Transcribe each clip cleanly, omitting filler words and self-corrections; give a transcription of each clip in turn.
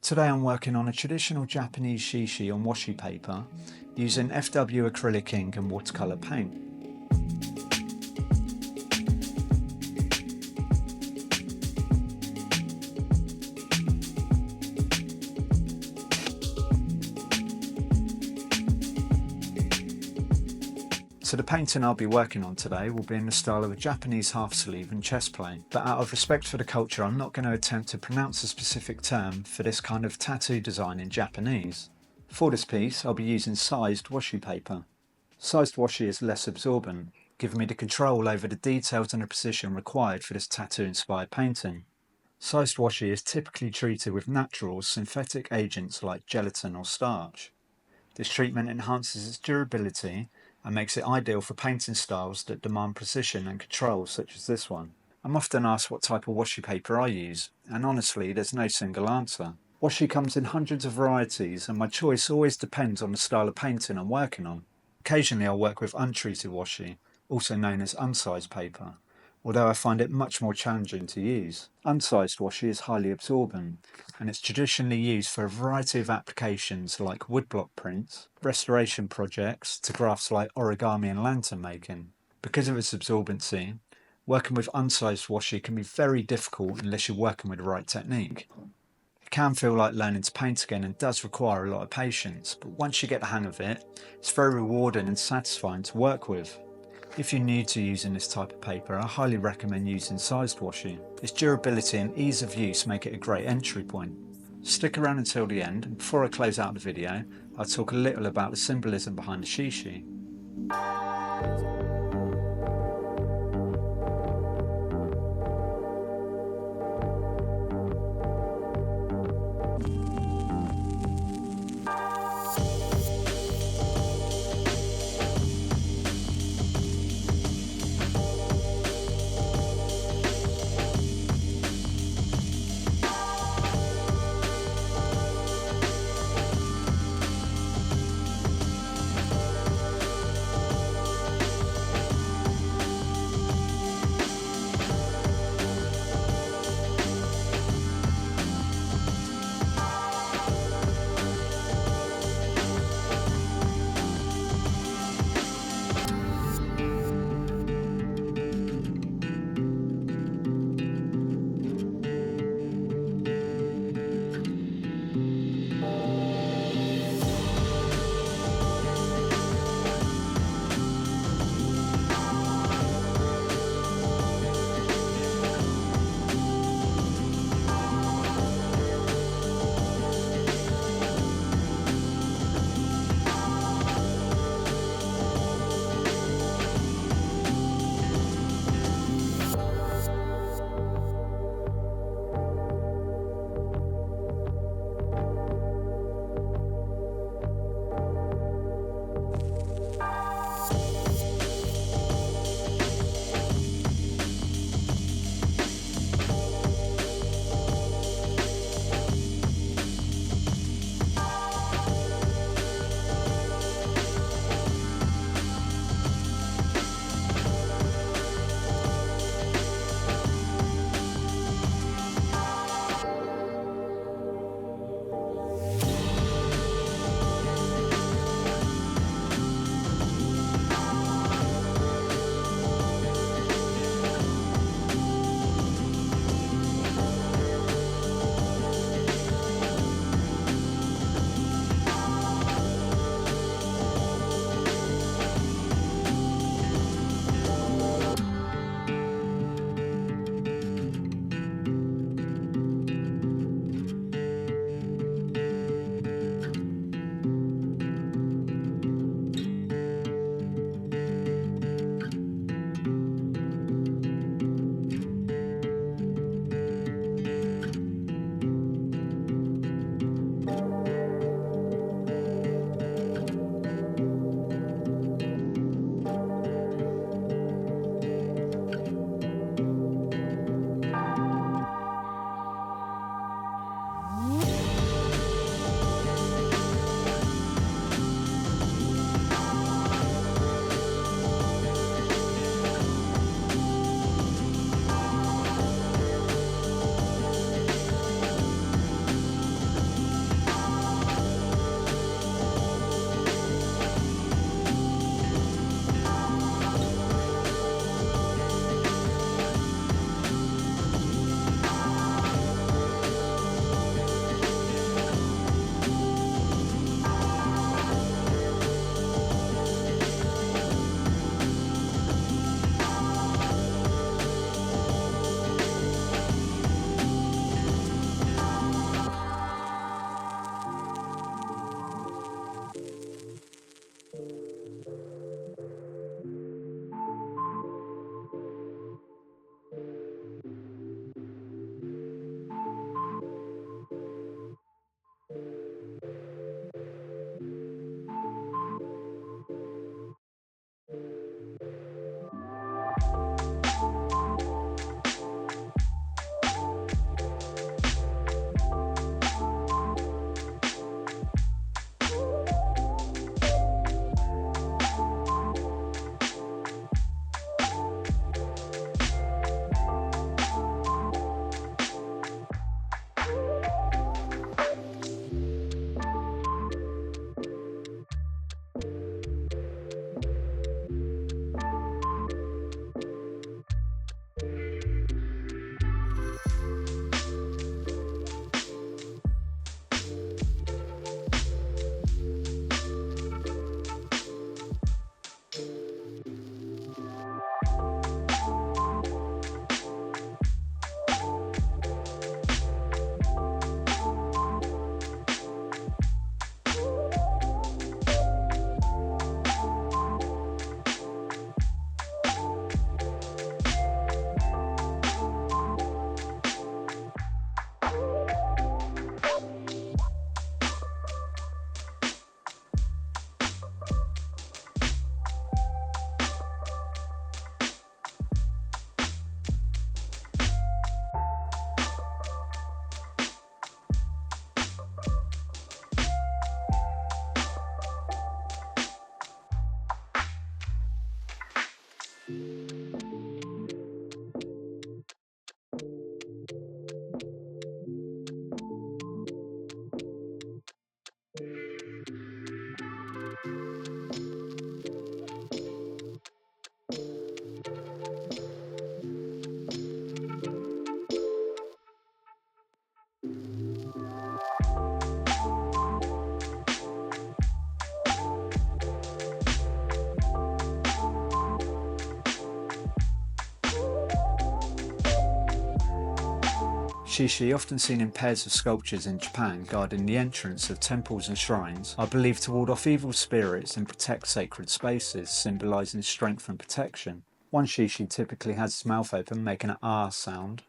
Today I'm working on a traditional Japanese shishi on washi paper using FW acrylic ink and watercolour paint. So the painting I'll be working on today will be in the style of a Japanese half sleeve and chest plate, but out of respect for the culture I'm not going to attempt to pronounce a specific term for this kind of tattoo design in Japanese. For this piece I'll be using sized washi paper. Sized washi is less absorbent, giving me the control over the details and the precision required for this tattoo inspired painting. Sized washi is typically treated with natural or synthetic agents like gelatin or starch. This treatment enhances its durability and makes it ideal for painting styles that demand precision and control such as this one. I'm often asked what type of washi paper I use, and honestly there's no single answer. Washi comes in hundreds of varieties and my choice always depends on the style of painting I'm working on. Occasionally I'll work with untreated washi, also known as unsized paper, although I find it much more challenging to use. Unsized washi is highly absorbent, and it's traditionally used for a variety of applications like woodblock prints, restoration projects, to crafts like origami and lantern making. Because of its absorbency, working with unsized washi can be very difficult unless you're working with the right technique. It can feel like learning to paint again and does require a lot of patience, but once you get the hang of it, it's very rewarding and satisfying to work with. If you're new to using this type of paper, I highly recommend using sized washi. Its durability and ease of use make it a great entry point. Stick around until the end, and before I close out the video, I'll talk a little about the symbolism behind the shishi. Shishi, often seen in pairs of sculptures in Japan guarding the entrance of temples and shrines, are believed to ward off evil spirits and protect sacred spaces, symbolising strength and protection. One Shishi typically has its mouth open, making an ah sound,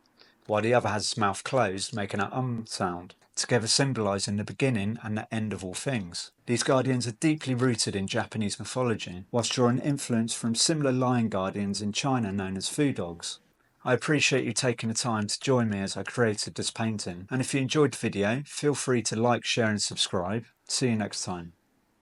while the other has its mouth closed, making an sound, together symbolising the beginning and the end of all things. These guardians are deeply rooted in Japanese mythology, whilst drawing influence from similar lion guardians in China known as Foo-Dogs. I appreciate you taking the time to join me as I created this painting, and if you enjoyed the video, feel free to like, share and subscribe. See you next time.